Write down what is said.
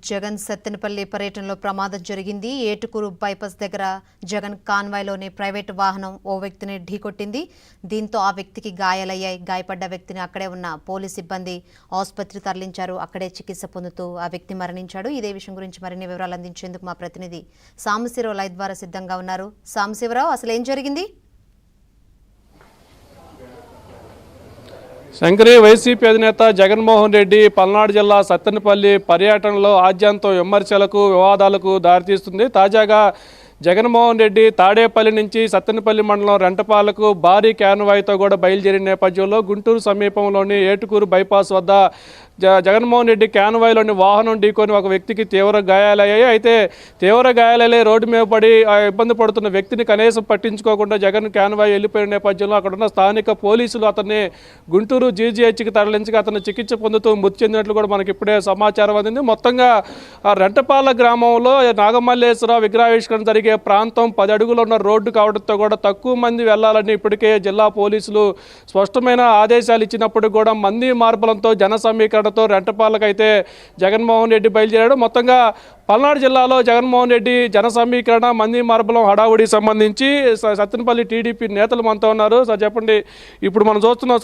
జగన్ సత్తెనపల్లి పర్యటనలో ప్రమాదం జరిగింది. ఏటుకూరు బైపాస్ దగ్గర జగన్ కాన్వాయ్లోని ప్రైవేటు వాహనం ఓ వ్యక్తిని ఢీకొట్టింది. దీంతో ఆ వ్యక్తికి గాయాలయ్యాయి. గాయపడ్డ వ్యక్తిని అక్కడే ఉన్న పోలీస్ సిబ్బంది ఆసుపత్రి తరలించారు. అక్కడే చికిత్స పొందుతూ ఆ వ్యక్తి మరణించాడు. ఇదే విషయం గురించి మరిన్ని వివరాలు అందించేందుకు మా ప్రతినిధి సాంబశివరావు లైవ్ ద్వారా సిద్ధంగా ఉన్నారు. సాంబశివరావు, అసలు ఏం జరిగింది? శంకరి వైసీపీ అధినేత జగన్మోహన్ రెడ్డి పల్నాడు జిల్లా సత్తెనపల్లి పర్యటనలో ఆద్యంతం విమర్శలకు వివాదాలకు దారితీస్తుంది. తాజాగా జగన్మోహన్ రెడ్డి తాడేపల్లి నుంచి సత్తెనపల్లి మండలం రెంటపాలకు భారీ క్యాన్వాయ్తో కూడా బయలుదేరిన నేపథ్యంలో గుంటూరు సమీపంలోని ఏటుకూరు బైపాస్ వద్ద జగన్మోహన్ రెడ్డి క్యాన్వాయ్లోని వాహనం ఢీకొని ఒక వ్యక్తికి తీవ్ర గాయాలయ్యాయి. అయితే తీవ్ర గాయాలయ్యే రోడ్డు మీద పడి ఇబ్బంది పడుతున్న వ్యక్తిని కనీసం పట్టించుకోకుండా జగన్ క్యాన్వాయ్ వెళ్ళిపోయిన నేపథ్యంలో అక్కడ ఉన్న స్థానిక పోలీసులు అతన్ని గుంటూరు జీజీహెచ్కి తరలించగా అతను చికిత్స పొందుతూ మృతి చెందినట్లు కూడా మనకి ఇప్పుడే సమాచారం అందింది. మొత్తంగా రెంటపాల గ్రామంలో నాగమల్లేశ్వర విగ్రహావిష్కరణ జరిగే ప్రాంతం 10 అడుగులు ఉన్న రోడ్డు కావడంతో కూడా తక్కువ మంది వెళ్లాలని ఇప్పటికే జిల్లా పోలీసులు స్పష్టమైన ఆదేశాలు ఇచ్చినప్పుడు కూడా మంది మార్పులంతో జన సమీకరణతో రెంటపాలకైతే జగన్మోహన్ రెడ్డి బయలుదేరాడు. మొత్తంగా పల్నాడు జిల్లాలో జగన్మోహన్ రెడ్డి జన సమీకరణ మంది మార్పులం హడావుడికి సంబంధించి సత్తెనపల్లి టీడీపీ నేతలు మనతో ఉన్నారు. సార్ చెప్పండి, ఇప్పుడు మనం చూస్తున్నాం